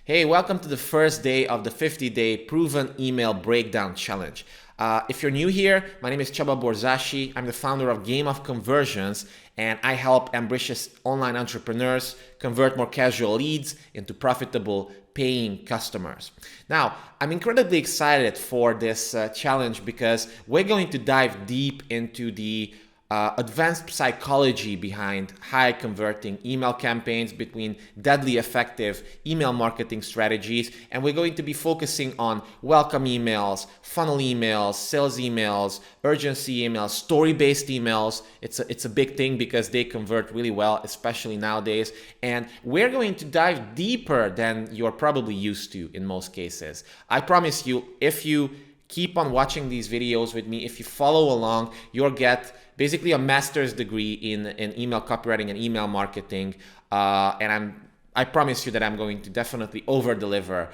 Hey, welcome to the first day of the 50-day proven email breakdown challenge. If you're new here, my name is Csaba Borzási. I'm the founder of Game of Conversions, and I help ambitious online entrepreneurs convert more casual leads into profitable paying customers. Now, I'm incredibly excited for this challenge because we're going to dive deep into the advanced psychology behind high converting email campaigns, between deadly effective email marketing strategies, and we're going to be focusing on welcome emails, funnel emails, sales emails, urgency emails, story-based emails. It's a big thing because they convert really well, especially nowadays, and we're going to dive deeper than you're probably used to in most cases. I promise you, if you keep on watching these videos with me, if you follow along, you'll get basically a master's degree in email copywriting and email marketing. And I promise you that I'm going to definitely over-deliver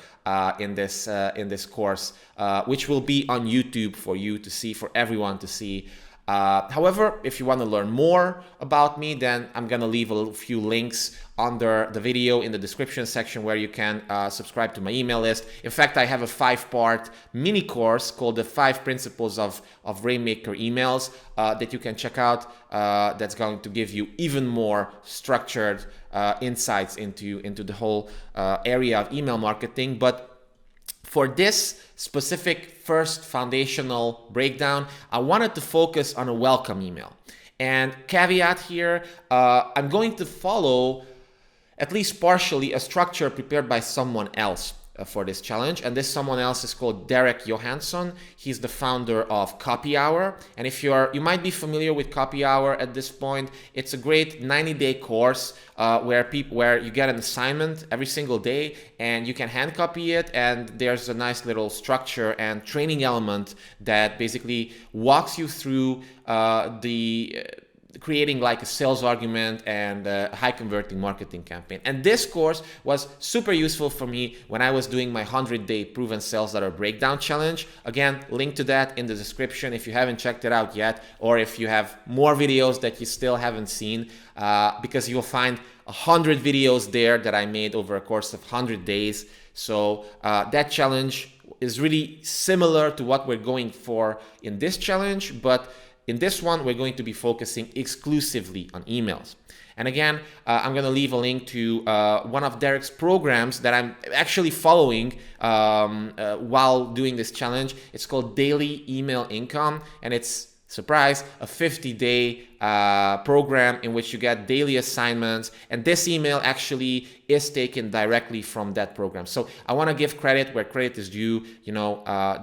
in this course, which will be on YouTube for you to see, for everyone to see. However, if you want to learn more about me, then I'm going to leave a few links under the video in the description section where you can subscribe to my email list. In fact, I have a 5-part mini course called the 5 Principles of Rainmaker Emails that you can check out. That's going to give you even more structured insights into the whole area of email marketing. But for this specific first foundational breakdown, I wanted to focus on a welcome email. And caveat here, I'm going to follow at least partially a structure prepared by someone else for this challenge, and this someone else is called Derek Johansson. He's the founder of Copy Hour, and if you might be familiar with Copy Hour at this point, it's a great 90-day course where you get an assignment every single day and you can hand copy it, and there's a nice little structure and training element that basically walks you through creating like a sales argument and a high converting marketing campaign. And this course was super useful for me when I was doing my 100-day proven sales letter breakdown challenge. Again, link to that in the description if you haven't checked it out yet, or if you have more videos that you still haven't seen, because you'll find 100 videos there that I made over a course of 100 days. So that challenge is really similar to what we're going for in this challenge, but in this one, we're going to be focusing exclusively on emails. And again, I'm going to leave a link to one of Derek's programs that I'm actually following while doing this challenge. It's called Daily Email Income, and it's, surprise, a 50-day program in which you get daily assignments, and this email actually is taken directly from that program. So I want to give credit where credit is due.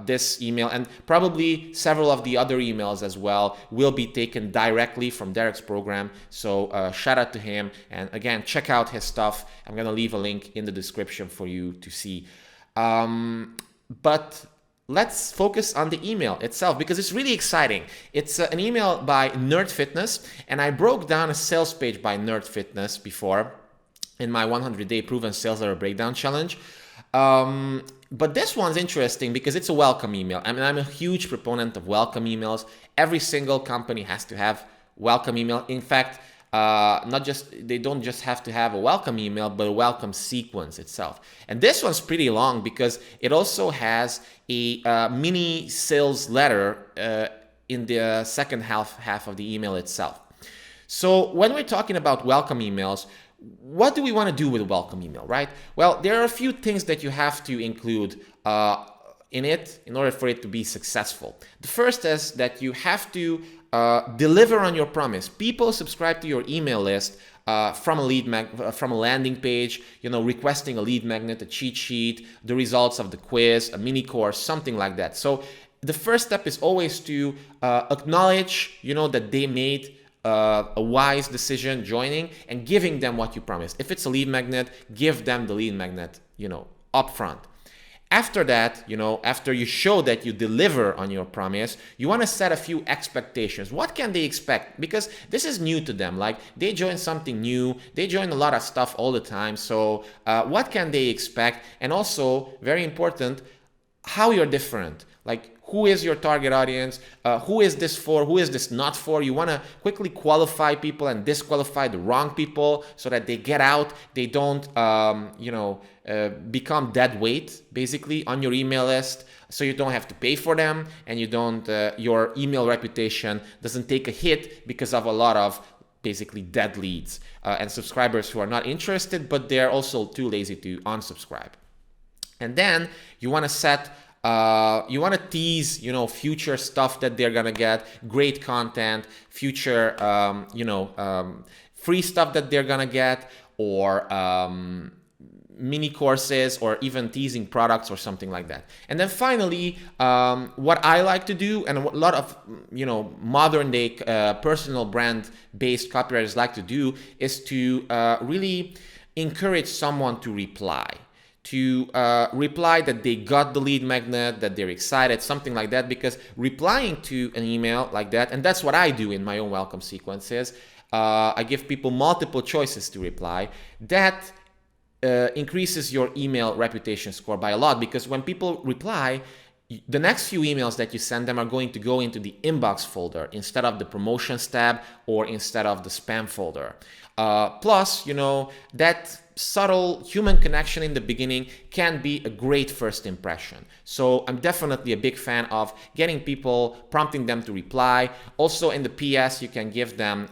This email and probably several of the other emails as well will be taken directly from Derek's program. So shout out to him, and again, check out his stuff. I'm going to leave a link in the description for you to see. But let's focus on the email itself because it's really exciting. It's an email by Nerd Fitness, and I broke down a sales page by Nerd Fitness before in my 100-day proven sales letter breakdown challenge. But this one's interesting because it's a welcome email. I mean, I'm a huge proponent of welcome emails. Every single company has to have welcome email. In fact, they don't just have to have a welcome email, but a welcome sequence itself. And this one's pretty long because it also has a mini sales letter in the second half of the email itself. So when we're talking about welcome emails, what do we want to do with a welcome email, right? Well, there are a few things that you have to include in it in order for it to be successful. The first is that you have to deliver on your promise. People subscribe to your email list from a landing page, requesting a lead magnet, a cheat sheet, the results of the quiz, a mini course, something like that. So the first step is always to acknowledge, that they made a wise decision joining and giving them what you promised. If it's a lead magnet, give them the lead magnet, upfront. After that, after you show that you deliver on your promise, you want to set a few expectations. What can they expect? Because this is new to them. Like, they join something new. They join a lot of stuff all the time. So what can they expect? And also, very important, how you're different. Like, who is your target audience, who is this for, who is this not for. You want to quickly qualify people and disqualify the wrong people so that they get out, they don't, become dead weight basically on your email list, so you don't have to pay for them, and you don't, your email reputation doesn't take a hit because of a lot of basically dead leads and subscribers who are not interested, but they're also too lazy to unsubscribe. And then you want to set, you want to tease, future stuff that they're gonna get, great content, future, free stuff that they're gonna get, or mini courses, or even teasing products or something like that. And then finally, what I like to do, and what a lot of modern day personal brand based copywriters like to do, is to really encourage someone to reply. Reply that they got the lead magnet, that they're excited, something like that, because replying to an email like that, and that's what I do in my own welcome sequences, I give people multiple choices to reply. That increases your email reputation score by a lot, because when people reply, the next few emails that you send them are going to go into the inbox folder instead of the promotions tab, or instead of the spam folder. Plus, that subtle human connection in the beginning can be a great first impression. So I'm definitely a big fan of getting people, prompting them to reply. Also in the PS, you can give them,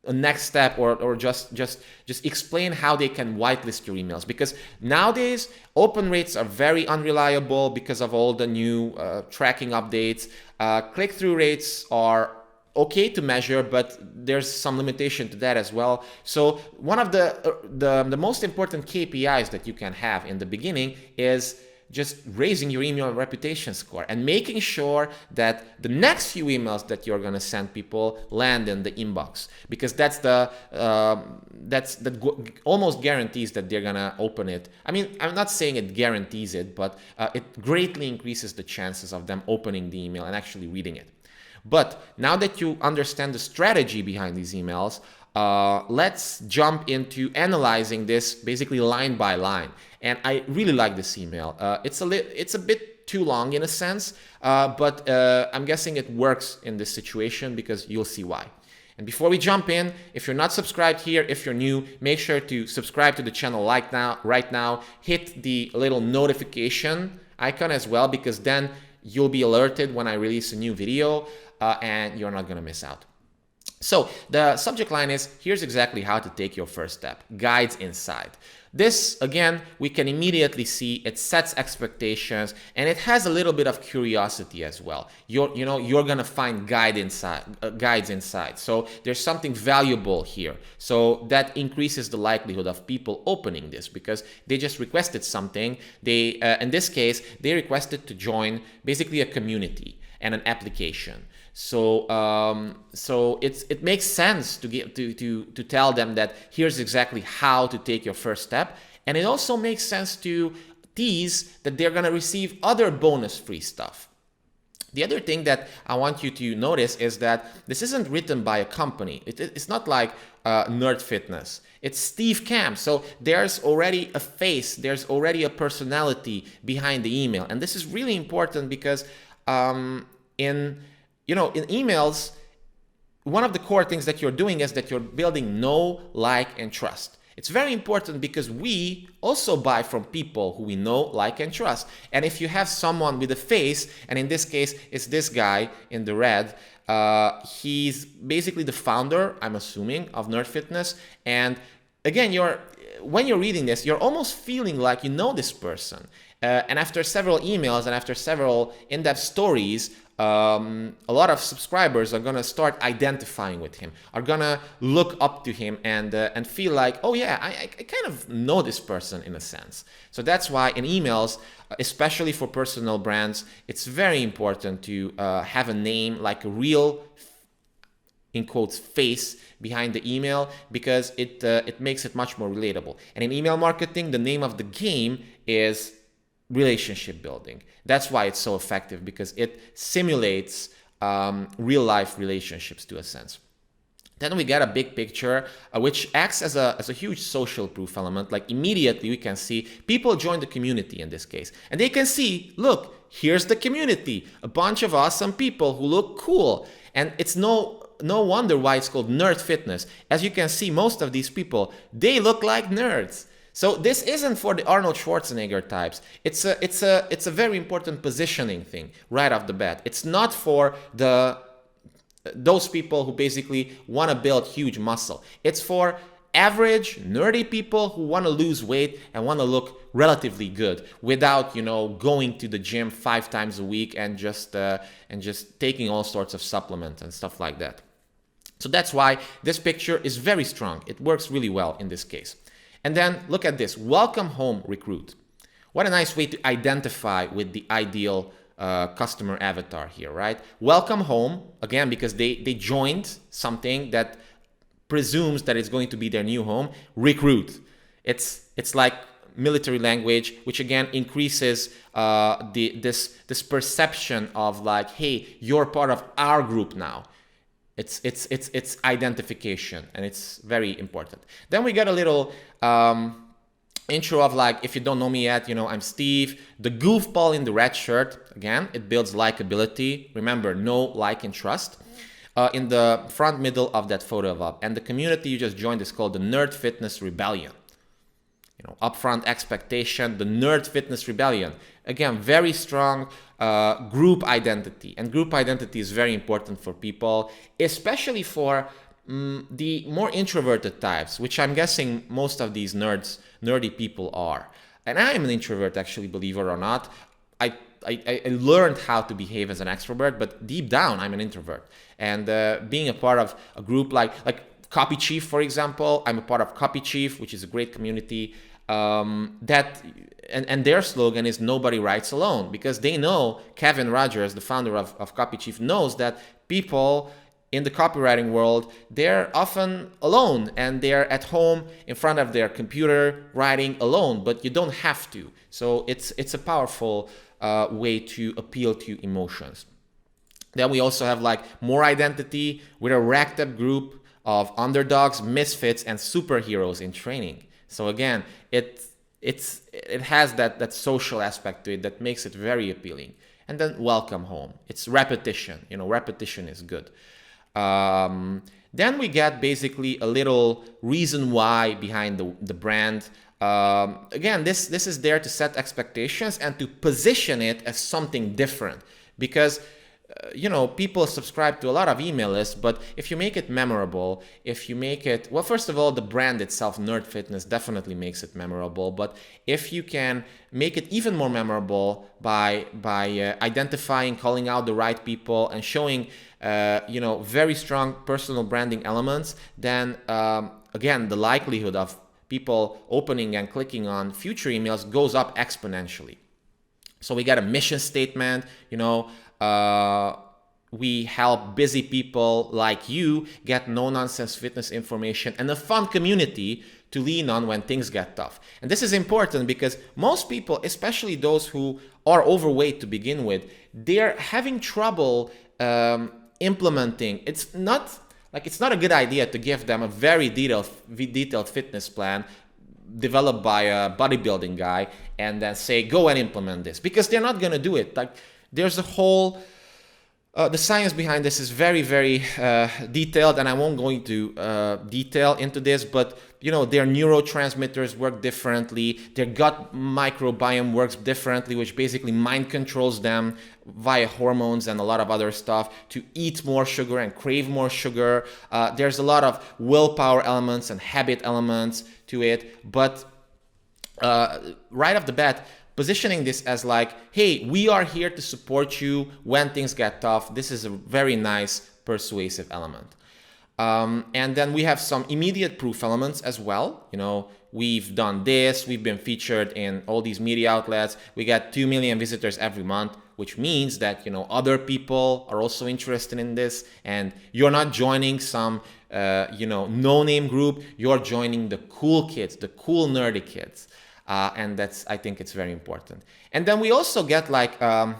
a next step, or just explain how they can whitelist your emails, because nowadays open rates are very unreliable because of all the new tracking updates. Click-through rates are okay to measure, but there's some limitation to that as well. So one of the most important KPIs that you can have in the beginning is just raising your email reputation score and making sure that the next few emails that you're going to send people land in the inbox, because that almost guarantees that they're going to open it. I mean, I'm not saying it guarantees it, but it greatly increases the chances of them opening the email and actually reading it. But now that you understand the strategy behind these emails, let's jump into analyzing this basically line by line. And I really like this email. It's a bit too long in a sense, but I'm guessing it works in this situation, because you'll see why. And before we jump in, if you're not subscribed here, if you're new, make sure to subscribe to the channel right now. Hit the little notification icon as well, because then you'll be alerted when I release a new video, and you're not gonna miss out. So the subject line is, here's exactly how to take your first step, guides inside. This, again, we can immediately see it sets expectations, and it has a little bit of curiosity as well. You're gonna find guides inside. So there's something valuable here. So that increases the likelihood of people opening this, because they just requested something. They, in this case, they requested to join basically a community and an application. So it makes sense to tell them that here's exactly how to take your first step, and it also makes sense to tease that they're gonna receive other bonus free stuff. The other thing that I want you to notice is that this isn't written by a company. It's not like Nerd Fitness. It's Steve Kamp. So there's already a face, there's already a personality behind the email, and this is really important because in emails, one of the core things that you're doing is that you're building know, like, and trust. It's very important because we also buy from people who we know, like, and trust. And if you have someone with a face, and in this case, it's this guy in the red, he's basically the founder, I'm assuming, of Nerd Fitness. And again, when you're reading this, you're almost feeling like you know this person. And after several emails and after several in-depth stories, a lot of subscribers are gonna start identifying with him, are gonna look up to him, and feel like, oh yeah, I kind of know this person in a sense. So that's why in emails, especially for personal brands, it's very important to have a name, like a real, in quotes, face behind the email, because it makes it much more relatable. And in email marketing, the name of the game is relationship building. That's why it's so effective, because it simulates real life relationships to a sense. Then we get a big picture, which acts as a huge social proof element. Like immediately we can see people join the community in this case. And they can see, look, here's the community, a bunch of awesome people who look cool. And it's no wonder why it's called nerd fitness. As you can see, most of these people, they look like nerds. So this isn't for the Arnold Schwarzenegger types. It's a very important positioning thing right off the bat. It's not for those people who basically want to build huge muscle. It's for average nerdy people who want to lose weight and want to look relatively good without, going to the gym 5 times a week and just taking all sorts of supplements and stuff like that. So that's why this picture is very strong. It works really well in this case. And then look at this, welcome home recruit. What a nice way to identify with the ideal customer avatar here, right? Welcome home, again, because they joined something that presumes that it's going to be their new home. Recruit. It's like military language, which again increases this perception of like, hey, you're part of our group now. It's identification, and it's very important. Then we get a little intro of like, if you don't know me yet, I'm Steve, the goofball in the red shirt. Again, it builds likability. Remember, know, like, and trust. In the front middle of that photo up. And the community you just joined is called the Nerd Fitness Rebellion. Upfront expectation, the Nerd Fitness Rebellion. Again, very strong group identity. And group identity is very important for people, especially for the more introverted types, which I'm guessing most of these nerdy people are. And I am an introvert, actually, believe it or not. I learned how to behave as an extrovert, but deep down, I'm an introvert. And being a part of a group like Copy Chief, for example, I'm a part of Copy Chief, which is a great community. And their slogan is "Nobody writes alone," because they know, Kevin Rogers, the founder of Copy Chief, knows that people in the copywriting world, they're often alone and they're at home in front of their computer writing alone, but you don't have to. So it's a powerful way to appeal to emotions. Then we also have like more identity with a racked up group of underdogs, misfits, and superheroes in training. So again, it has that social aspect to it that makes it very appealing. And then welcome home. It's repetition. Repetition is good. Then we get basically a little reason why behind the brand. Again, this is there to set expectations and to position it as something different, because people subscribe to a lot of email lists, but if you make it memorable, if you make it, well, first of all, the brand itself, Nerd Fitness, definitely makes it memorable. But if you can make it even more memorable by identifying, calling out the right people and showing, very strong personal branding elements, then again, the likelihood of people opening and clicking on future emails goes up exponentially. So we got a mission statement, we help busy people like you get no-nonsense fitness information and a fun community to lean on when things get tough. And this is important because most people, especially those who are overweight to begin with, they're having trouble implementing. It's not a good idea to give them a very detailed fitness plan developed by a bodybuilding guy and then say, go and implement this, because they're not going to do it. Like, there's a whole the science behind this is very, very detailed, and I won't go into detail into this, but their neurotransmitters work differently, their gut microbiome works differently, which basically mind controls them via hormones and a lot of other stuff to eat more sugar and crave more sugar. There's a lot of willpower elements and habit elements to it, but right off the bat, positioning this as like, hey, we are here to support you when things get tough. This is a very nice persuasive element. And then we have some immediate proof elements as well. We've done this, we've been featured in all these media outlets. We get 2 million visitors every month, which means that, other people are also interested in this, and you're not joining some, no-name group, you're joining the cool kids, the cool nerdy kids. And I think it's very important. And then we also get like a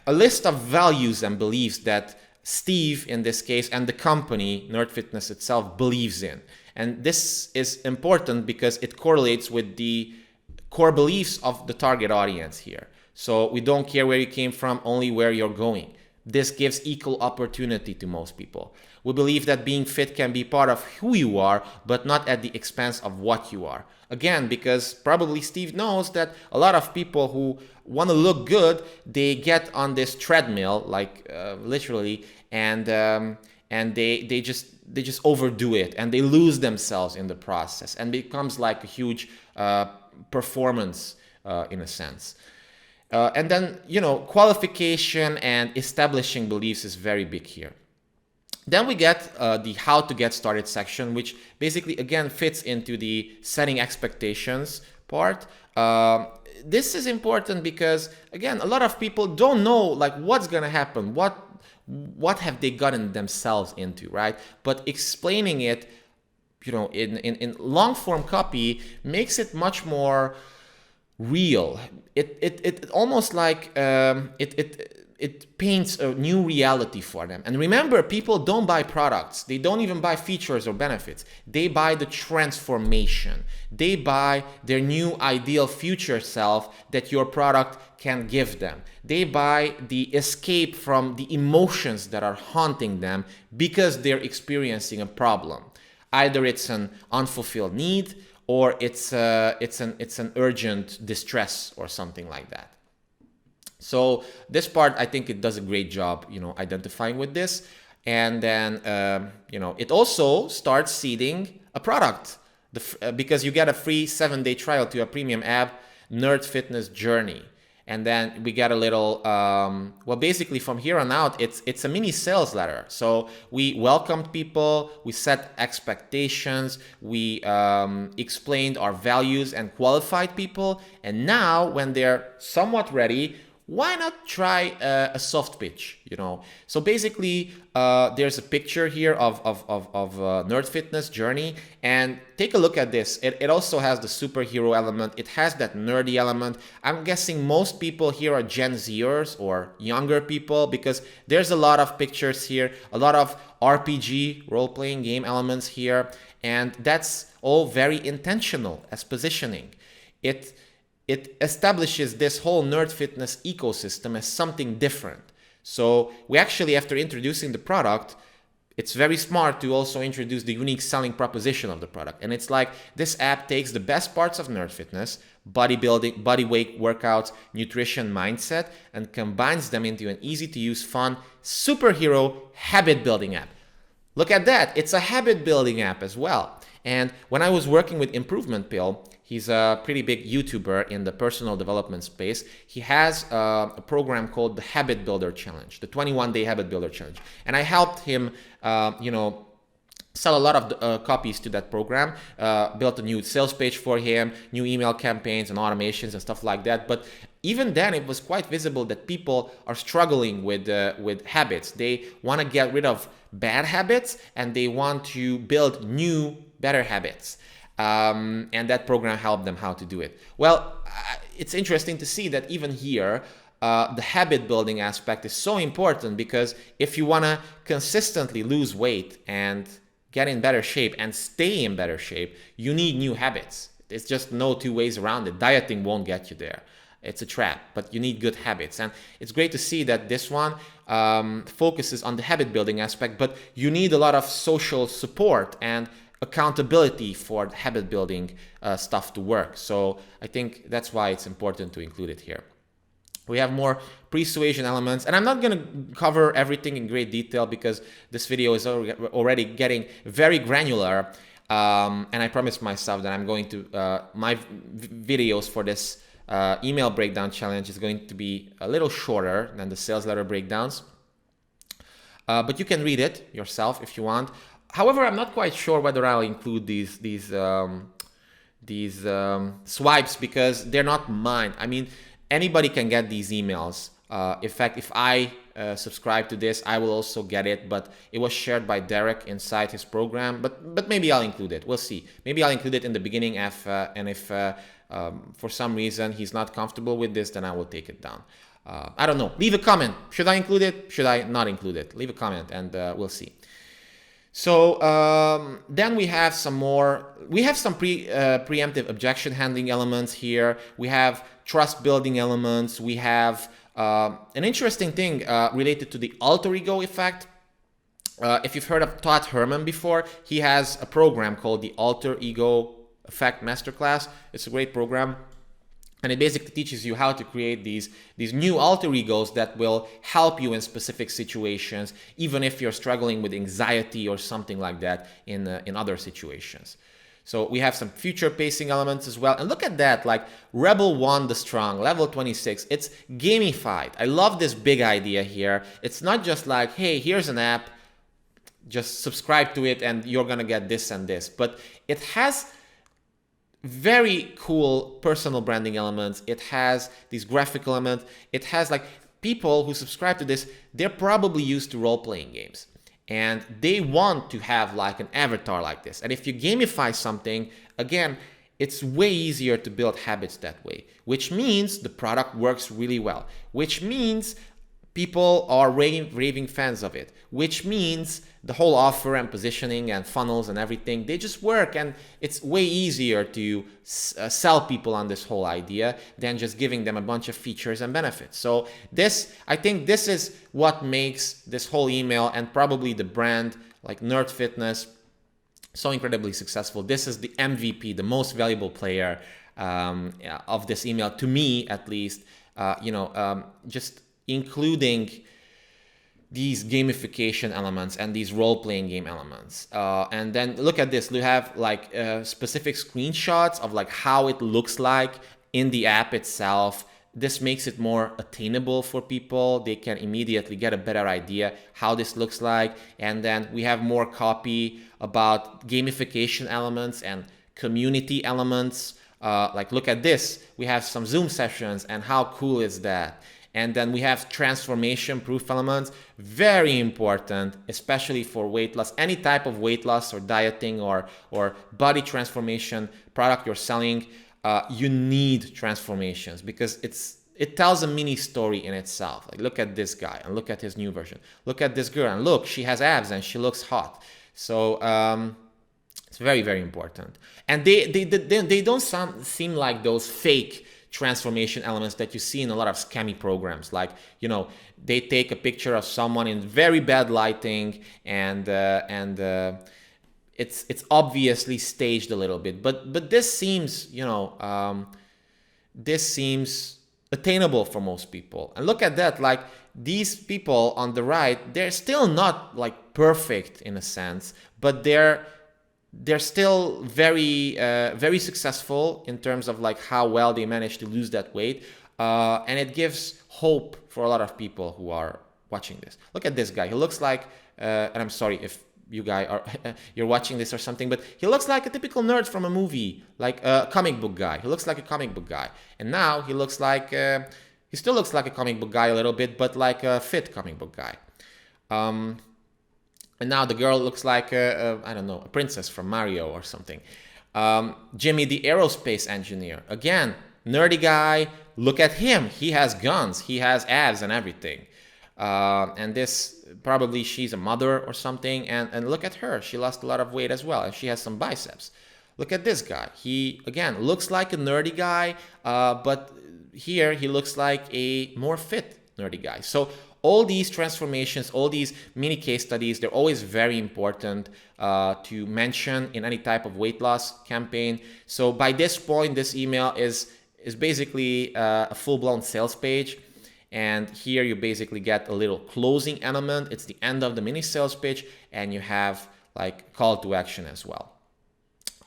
list of values and beliefs that Steve in this case and the company, Nerd Fitness itself, believes in. And this is important because it correlates with the core beliefs of the target audience here. So we don't care where you came from, only where you're going. This gives equal opportunity to most people. We believe that being fit can be part of who you are, but not at the expense of what you are. Again, because probably Steve knows that a lot of people who want to look good, they get on this treadmill, like literally, and they just overdo it, and they lose themselves in the process, and becomes like a huge performance in a sense. And then, qualification and establishing beliefs is very big here. Then we get the how to get started section, which basically, again, fits into the setting expectations part. This is important because, again, a lot of people don't know like what's going to happen, what have they gotten themselves into, right? But explaining it, in long form copy makes it much more real. It almost like it paints a new reality for them. And remember, people don't buy products. They don't even buy features or benefits. They buy the transformation. They buy their new ideal future self that your product can give them. They buy the escape from the emotions that are haunting them because they're experiencing a problem. Either it's an unfulfilled need, or it's an urgent distress or something like that. So this part, I think it does a great job, identifying with this. And then, it also starts seeding a product because you get a free 7-day trial to a premium app, Nerd Fitness Journey. And then we get a little, basically from here on out, it's a mini sales letter. So we welcomed people, we set expectations, we explained our values and qualified people. And now when they're somewhat ready, why not try a soft pitch, So basically, there's a picture here of Nerd Fitness Journey, and take a look at this. It also has the superhero element. It has that nerdy element. I'm guessing most people here are Gen Zers or younger people because there's a lot of pictures here, a lot of RPG, role-playing game elements here, and that's all very intentional as positioning. It establishes this whole Nerd Fitness ecosystem as something different. So we actually, after introducing the product, it's very smart to also introduce the unique selling proposition of the product. And it's like this app takes the best parts of Nerd Fitness, bodybuilding, bodyweight workouts, nutrition, mindset, and combines them into an easy-to-use, fun, superhero habit-building app. Look at that. It's a habit-building app as well. And when I was working with Improvement Pill, he's a pretty big YouTuber in the personal development space. He has a program called the Habit Builder Challenge, the 21-day Habit Builder Challenge. And I helped him, sell a lot of copies to that program, built a new sales page for him, new email campaigns and automations and stuff like that. But even then, it was quite visible that people are struggling with habits. They want to get rid of bad habits and they want to build new, better habits. And that program helped them how to do it. Well, it's interesting to see that even here, the habit building aspect is so important because if you want to consistently lose weight and get in better shape and stay in better shape, you need new habits. It's just no two ways around it. Dieting won't get you there. It's a trap, but you need good habits. And it's great to see that this one focuses on the habit building aspect, but you need a lot of social support and accountability for habit building stuff to work. So I think that's why it's important to include it here. We have more persuasion elements, and I'm not going to cover everything in great detail because this video is already getting very granular. And I promised myself that I'm going to, my videos for this email breakdown challenge is going to be a little shorter than the sales letter breakdowns. But you can read it yourself if you want. However, I'm not quite sure whether I'll include these swipes because they're not mine. I mean, anybody can get these emails. In fact, if I subscribe to this, I will also get it. But it was shared by Derek inside his program. But maybe I'll include it. We'll see. Maybe I'll include it in the beginning. And if for some reason he's not comfortable with this, then I will take it down. I don't know. Leave a comment. Should I include it? Should I not include it? Leave a comment and we'll see. So then we have some preemptive objection handling elements here. We have trust building elements. We have an interesting thing related to the alter ego effect. If you've heard of Todd Herman before, he has a program called the Alter Ego Effect Masterclass. It's a great program. And it basically teaches you how to create these new alter egos that will help you in specific situations, even if you're struggling with anxiety or something like that in other situations. So we have some future pacing elements as well. And look at that, like Rebel 1 the Strong, level 26. It's gamified. I love this big idea here. It's not just like, hey, here's an app, just subscribe to it and you're gonna get this and this. But it has very cool personal branding elements. It has these graphical elements. It has like people who subscribe to this, they're probably used to role-playing games. And they want to have like an avatar like this. And if you gamify something, again, it's way easier to build habits that way, which means the product works really well, which means people are raving fans of it, which means the whole offer and positioning and funnels and everything, they just work, and it's way easier to sell people on this whole idea than just giving them a bunch of features and benefits. So I think this is what makes this whole email and probably the brand like Nerd Fitness so incredibly successful. This is the MVP, the most valuable player of this email, to me at least, just including these gamification elements and these role-playing game elements. And then look at this. We have like specific screenshots of like how it looks like in the app itself. This makes it more attainable for people. They can immediately get a better idea how this looks like. And then we have more copy about gamification elements and community elements. Like look at this. We have some Zoom sessions, and how cool is that? And then we have transformation proof elements, very important, especially for weight loss. Any type of weight loss or dieting or body transformation product you're selling, you need transformations because it tells a mini story in itself. Like look at this guy and look at his new version. Look at this girl and look, she has abs and she looks hot. So it's very, very important. And they don't seem like those fake transformation elements that you see in a lot of scammy programs. Like, they take a picture of someone in very bad lighting and it's obviously staged a little bit. But this seems, this seems attainable for most people. And look at that, like these people on the right, they're still not like perfect in a sense, but they're still very, very successful in terms of like how well they managed to lose that weight. And it gives hope for a lot of people who are watching this. Look at this guy. He looks like, and I'm sorry if you guys are, you're watching this or something, but he looks like a typical nerd from a movie, like a comic book guy. He looks like a comic book guy. And now he looks like, he still looks like a comic book guy a little bit, but like a fit comic book guy. And now the girl looks like, I don't know, a princess from Mario or something. Jimmy, the aerospace engineer. Again, nerdy guy. Look at him. He has guns. He has abs and everything. And this, probably she's a mother or something. And look at her. She lost a lot of weight as well. And she has some biceps. Look at this guy. He, again, looks like a nerdy guy. But here he looks like a more fit nerdy guy. So all these transformations, all these mini case studies, they're always very important to mention in any type of weight loss campaign. So by this point, this email is basically a full-blown sales page. And here you basically get a little closing element. It's the end of the mini sales page, and you have like call to action as well.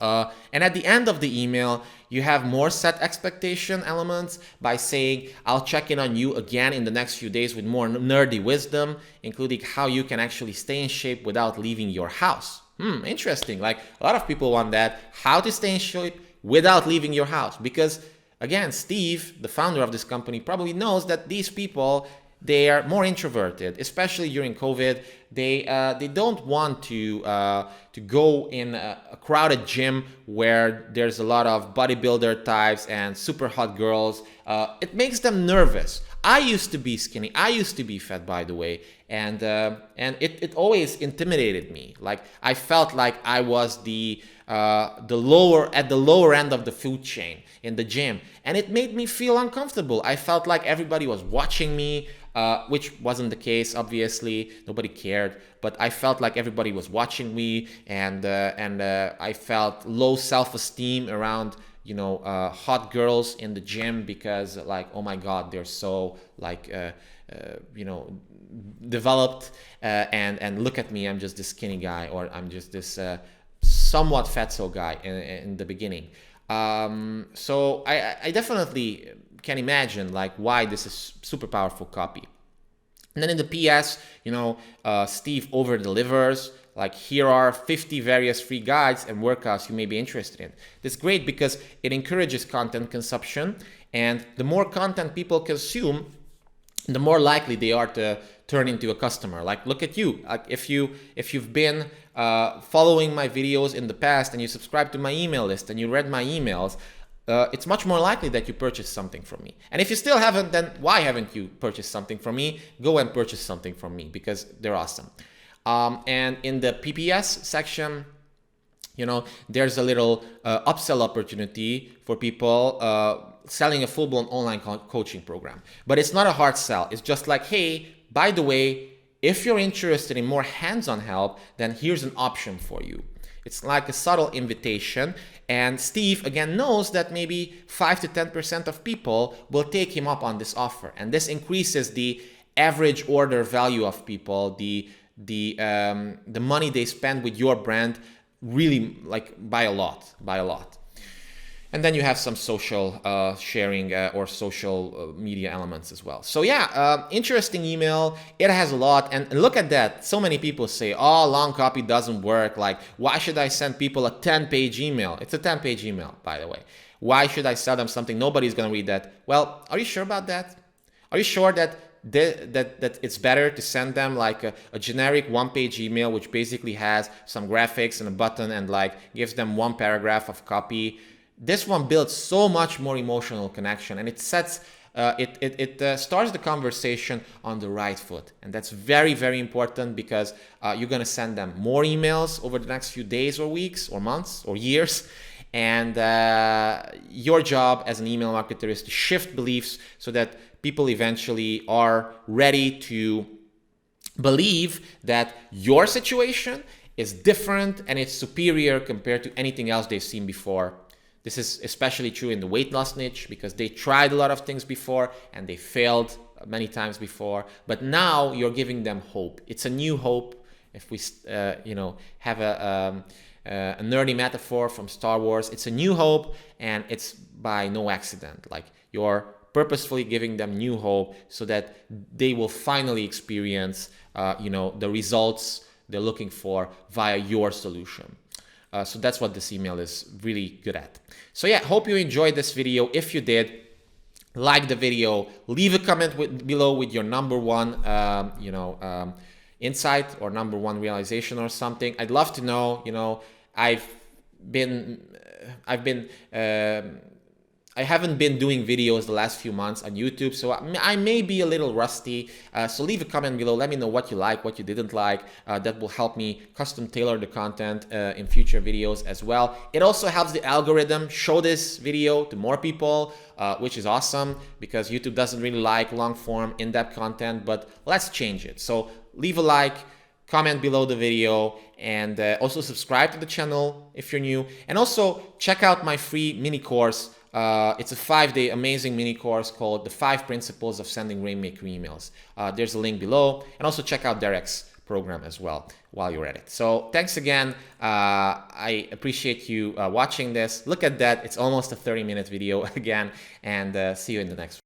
And at the end of the email, you have more set expectation elements by saying, I'll check in on you again in the next few days with more nerdy wisdom, including how you can actually stay in shape without leaving your house. Interesting. Like a lot of people want that. How to stay in shape without leaving your house. Because again, Steve, the founder of this company, probably knows that these people, they are more introverted, especially during COVID. they don't want to go in a crowded gym where there's a lot of bodybuilder types and super hot girls. It makes them nervous. I used to be skinny. I used to be fat, by the way, and it always intimidated me. Like I felt like I was the lower end of the food chain in the gym, and it made me feel uncomfortable. I felt like everybody was watching me, which wasn't the case. Obviously, nobody cared, but I felt like everybody was watching me, and I felt low self-esteem around hot girls in the gym because like, oh my God, they're so like developed, and look at me, I'm just this skinny guy, or I'm just this somewhat fatso guy in the beginning. So I definitely can imagine like why this is super powerful copy. And then in the PS, Steve over delivers. Like, here are 50 various free guides and workouts you may be interested in. This is great because it encourages content consumption, and the more content people consume, the more likely they are to turn into a customer. Like, look at you. Like, if you've been following my videos in the past and you subscribe to my email list and you read my emails, it's much more likely that you purchase something from me. And if you still haven't, then why haven't you purchased something from me? Go and purchase something from me because they're awesome. And in the PPS section, there's a little upsell opportunity for people selling a full-blown online coaching program. But it's not a hard sell. It's just like, hey, by the way, if you're interested in more hands-on help, then here's an option for you. It's like a subtle invitation. And Steve, again, knows that maybe 5 to 10% of people will take him up on this offer. And this increases the average order value of people, the money they spend with your brand, really, like, by a lot. And then you have some social sharing or social media elements as well. So yeah, interesting email. It has a lot. And look at that. So many people say, oh, long copy doesn't work. Like, why should I send people a 10-page email? It's a 10-page email, by the way. Why should I sell them something? Nobody's going to read that. Well, are you sure about that? Are you sure that it's better to send them like a generic one-page email, which basically has some graphics and a button and like gives them one paragraph of copy? This one builds so much more emotional connection, and it sets it starts the conversation on the right foot. And that's very, very important because you're going to send them more emails over the next few days or weeks or months or years. And your job as an email marketer is to shift beliefs so that people eventually are ready to believe that your situation is different and it's superior compared to anything else they've seen before. This is especially true in the weight loss niche because they tried a lot of things before and they failed many times before. But now you're giving them hope. It's a new hope. If we, have a nerdy metaphor from Star Wars, it's a new hope, and it's by no accident. Like, you're purposefully giving them new hope so that they will finally experience, the results they're looking for via your solution. So that's what this email is really good at. So yeah, hope you enjoyed this video. If you did, like the video, leave a comment below with your number one, insight or number one realization or something. I'd love to know. I haven't been doing videos the last few months on YouTube, so I may be a little rusty. So leave a comment below. Let me know what you like, what you didn't like. That will help me custom tailor the content in future videos as well. It also helps the algorithm show this video to more people, which is awesome because YouTube doesn't really like long form, in-depth content, but let's change it. So leave a like, comment below the video, and also subscribe to the channel if you're new. And also check out my free mini course. It's a 5-day amazing mini course called The 5 Principles of Sending Rainmaker Emails. There's a link below, and also check out Derek's program as well while you're at it. So thanks again. I appreciate you watching this. Look at that. It's almost a 30-minute video again, and see you in the next one.